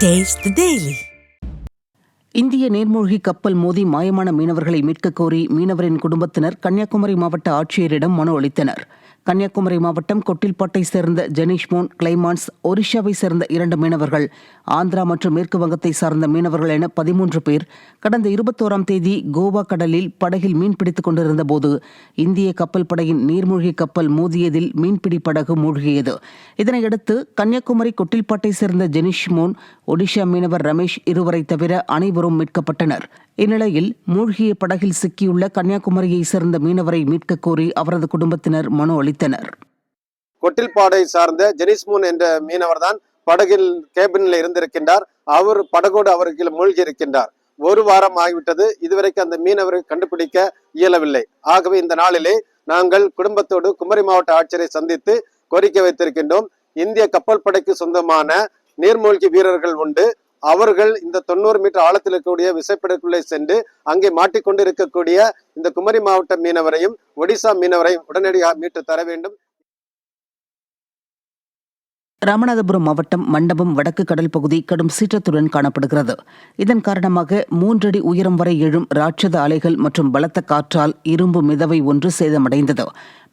Taste the Daily. இந்திய நீர்மூழ்கி கப்பல் மோதி மாயமான மீனவர்களை மீட்கக் கோரி மீனவரின் குடும்பத்தினர் கன்னியாகுமரி மாவட்ட ஆட்சியரிடம் மனு அளித்தனர். கன்னியாகுமரி மாவட்டம் கொட்டில்பாட்டை சேர்ந்த ஜெனிஷ்மோன் கிளைமான்ஸ், ஒரிஷாவை சேர்ந்த 2 மீனவர்கள், ஆந்திரா மற்றும் மேற்கு வங்கத்தை சார்ந்த மீனவர்கள் என 13 பேர் கடந்த 21ஆம் தேதி கோவா கடலில் படகில் மீன்பிடித்துக் கொண்டிருந்த போது இந்திய கப்பல் படையின் நீர்மூழ்கி கப்பல் மோதியதில் மீன்பிடி படகு மூழ்கியது. இதனையடுத்து கன்னியாகுமரி கொட்டில்பாட்டை சேர்ந்த ஜெனிஷ்மோன், ஒடிஷா மீனவர் ரமேஷ் இருவரை தவிர அனைவரும் மீட்கப்பட்டனர். இந்நிலையில் மூழ்கிய படகில் சிக்கியுள்ள கன்னியாகுமரியை சேர்ந்த மீனவரை மீட்கக் கோரி அவரது குடும்பத்தினர் மனு அளித்தனர். கொட்டில்பாடை சார்ந்த ஜெனிஸ்மூன் என்ற மீனவர் தான் படகில் கேபினில் இருந்திருக்கின்றார். அவர் படகோடு அவருக்கு மூழ்கி இருக்கின்றார். 1 வாரம் ஆகிவிட்டது. இதுவரைக்கும் அந்த மீனவரை கண்டுபிடிக்க இயலவில்லை. ஆகவே இந்த நாளிலே நாங்கள் குடும்பத்தோடு குமரி மாவட்ட ஆட்சியரை சந்தித்து கோரிக்கை வைத்திருக்கின்றோம். இந்திய கப்பல் படைக்கு சொந்தமான நீர்மூழ்கி வீரர்கள் உண்டு. அவர்கள் இந்த 90 மீட்டர் ஆழத்தில் இருக்கக்கூடிய விசைப்படகுக்குள்ளே சென்று அங்கே மாட்டிக்கொண்டு இருக்கக்கூடிய இந்த குமரி மாவட்ட மீனவரையும் ஒடிசா மீனவரையும் உடனடியாக மீட்டு தர வேண்டும். ராமநாதபுரம் மாவட்டம் மண்டபம் வடக்கு கடல் பகுதி கடும் சீற்றத்துடன் காணப்படுகிறது. இதன் காரணமாக 3 அடி உயரம் வரை எழும் ராட்சத அலைகள் மற்றும் பலத்த காற்றால் இரும்பு மிதவை ஒன்று சேதமடைந்தது.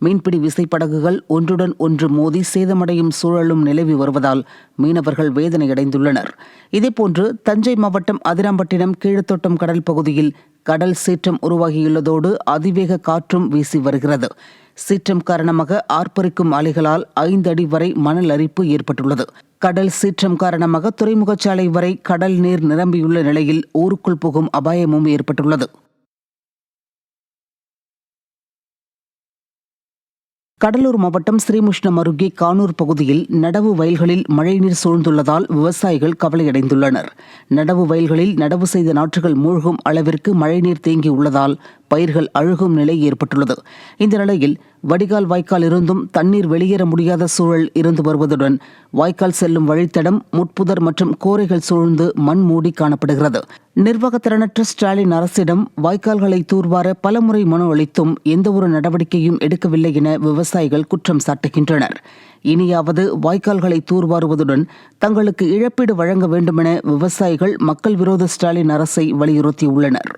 மீன்பிடி விசைப்படகுகள் ஒன்றுடன் ஒன்று மோதி சேதமடையும் சூழலும் நிலவி வருவதால் மீனவர்கள் வேதனையடைந்துள்ளனர். இதேபோன்று தஞ்சை மாவட்டம் அதிராம்பட்டினம் கீழத்தோட்டம் கடல் பகுதியில் கடல் சீற்றம் உருவாகியுள்ளதோடு அதிவேக காற்றும் வீசி வருகிறது. சீற்றம் காரணமாக ஆர்ப்பரிக்கும் அலைகளால் 5 அடி வரை மணல் அரிப்பு ஏற்பட்டுள்ளது. கடல் சீற்றம் காரணமாக துறைமுகச்சாலை வரை கடல் நீர் நிரம்பியுள்ள நிலையில் ஊருக்குள் புகும் அபாயமும் ஏற்பட்டுள்ளது. கடலூர் மாவட்டம் ஸ்ரீமுஷ்ணம் அருகே கானூர் பகுதியில் நடவு வயல்களில் மழைநீர் சூழ்ந்துள்ளதால் விவசாயிகள் கவலையடைந்துள்ளனர். நடவு வயல்களில் நடவு செய்த நாற்றுகள் மூழ்கும் அளவிற்கு மழைநீர் தேங்கி உள்ளதால் பயிர்கள் அழுகும் நிலை ஏற்பட்டுள்ளது. இந்த நிலையில் வடிகால் வாய்க்கால் இருந்தும் தண்ணீர் வெளியேற முடியாத சூழல் இருந்து வருவதுடன் வாய்க்கால் செல்லும் வழித்தடம், முட்புதர் மற்றும் கோரைகள் சூழ்ந்து மண் மூடி காணப்படுகிறது. நிர்வாகத்திறனற்ற ஸ்டாலின் அரசிடம் வாய்க்கால்களை தூர்வார பலமுறை மனு அளித்தும் எந்தவொரு நடவடிக்கையும் எடுக்கவில்லை என விவசாயிகள் குற்றம் சாட்டுகின்றனர். இனியாவது வாய்க்கால்களை தூர்வாருவதுடன் தங்களுக்கு இழப்பீடு வழங்க வேண்டுமென விவசாயிகள் மக்கள் விரோத ஸ்டாலின் அரசை வலியுறுத்தியுள்ளனர்.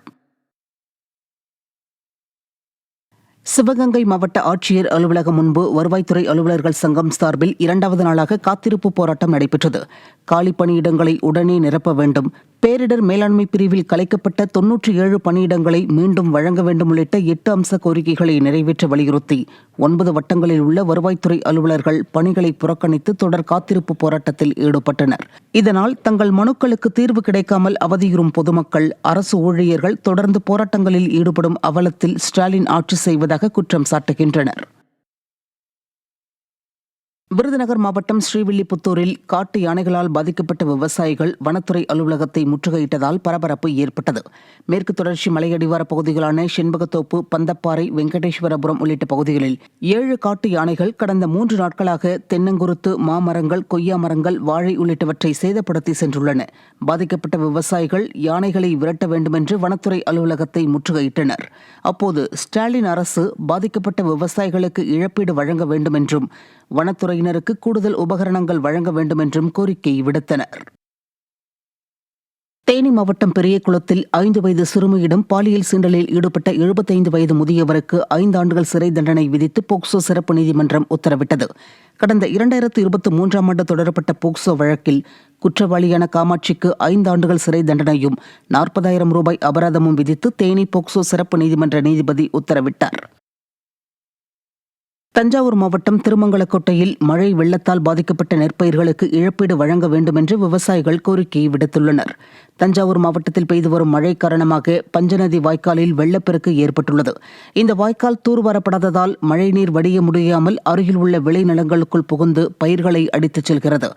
சிவகங்கை மாவட்ட ஆட்சியர் அலுவலகம் முன்பு வருவாய்த்துறை அலுவலர்கள் சங்கம் சார்பில் 2வது நாளாக காத்திருப்பு போராட்டம் நடைபெற்றது. காலி பணியிடங்களை உடனே நிரப்ப வேண்டும், பேரிடர் மேலாண்மை பிரிவில் கலைக்கப்பட்ட 97 பணியிடங்களை மீண்டும் வழங்க வேண்டும் உள்ளிட்ட 8 அம்ச கோரிக்கைகளை நிறைவேற்ற வலியுறுத்தி 9 வட்டங்களில் உள்ள வருவாய்த்துறை அலுவலர்கள் பணிகளை புறக்கணித்து தொடர் காத்திருப்பு போராட்டத்தில் ஈடுபட்டனர். இதனால் தங்கள் மனுக்களுக்கு தீர்வு கிடைக்காமல் அவதியுறும் பொதுமக்கள், அரசு ஊழியர்கள் தொடர்ந்து போராட்டங்களில் ஈடுபடும் அவலத்தில் ஸ்டாலின் ஆட்சி செய்வதாக குற்றம் சாட்டுகின்றனர். விருதுநகர் மாவட்டம் ஸ்ரீவில்லிபுத்தூரில் காட்டு யானைகளால் பாதிக்கப்பட்ட விவசாயிகள் வனத்துறை அலுவலகத்தை முற்றுகையிட்டதால் பரபரப்பு ஏற்பட்டது. மேற்கு தொடர்ச்சி மலையடிவார பகுதிகளான செண்பகத்தோப்பு, பந்தப்பாறை, வெங்கடேஸ்வரபுரம் உள்ளிட்ட பகுதிகளில் 7 காட்டு யானைகள் கடந்த 3 நாட்களாக தென்னங்குருத்து, மாமரங்கள், கொய்யா மரங்கள், வாழை உள்ளிட்டவற்றை சேதப்படுத்தி சென்றுள்ளன. பாதிக்கப்பட்ட விவசாயிகள் யானைகளை விரட்ட வேண்டுமென்று வனத்துறை அலுவலகத்தை முற்றுகையிட்டனர். அப்போது ஸ்டாலின் அரசு பாதிக்கப்பட்ட விவசாயிகளுக்கு இழப்பீடு வழங்க வேண்டும் என்றும் வனத்துறையினருக்கு கூடுதல் உபகரணங்கள் வழங்க வேண்டும் என்றும் கோரிக்கை விடுத்தனர். தேனி மாவட்டம் பெரியகுளத்தில் 5 வயது சிறுமியிடம் பாலியல் சீண்டலில் ஈடுபட்ட 75 வயது முதியவருக்கு 5 ஆண்டுகள் சிறை தண்டனை விதித்து போக்சோ சிறப்பு நீதிமன்றம் உத்தரவிட்டது. கடந்த 2023ஆம் ஆண்டு தொடரப்பட்ட போக்சோ வழக்கில் குற்றவாளியான காமாட்சிக்கு 5 ஆண்டுகள் சிறை தண்டனையும் 40,000 ரூபாய் அபராதமும் விதித்து தேனி போக்சோ சிறப்பு நீதிமன்ற நீதிபதி உத்தரவிட்டார். தஞ்சாவூர் மாவட்டம் திருமங்கலக்கோட்டையில் மழை வெள்ளத்தால் பாதிக்கப்பட்ட நெற்பயிர்களுக்கு இழப்பீடு வழங்க வேண்டும் என்று விவசாயிகள் கோரிக்கை விடுத்துள்ளனர். தஞ்சாவூர் மாவட்டத்தில் பெய்து வரும் மழை காரணமாக பஞ்சநதி வாய்க்காலில் வெள்ளப்பெருக்கு ஏற்பட்டுள்ளது. இந்த வாய்க்கால் தூர்வாரப்படாததால் மழைநீர் வடிய முடியாமல் அருகில் உள்ள விளைநிலங்களுக்குள் புகுந்து பயிர்களை அடித்துச் செல்கிறது.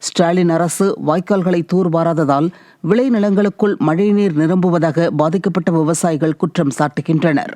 ஸ்டாலின் அரசு வாய்க்கால்களை தூர்வாராததால் விளைநிலங்களுக்குள் மழைநீர் நிரம்புவதாக பாதிக்கப்பட்ட விவசாயிகள் குற்றம் சாட்டுகின்றனர்.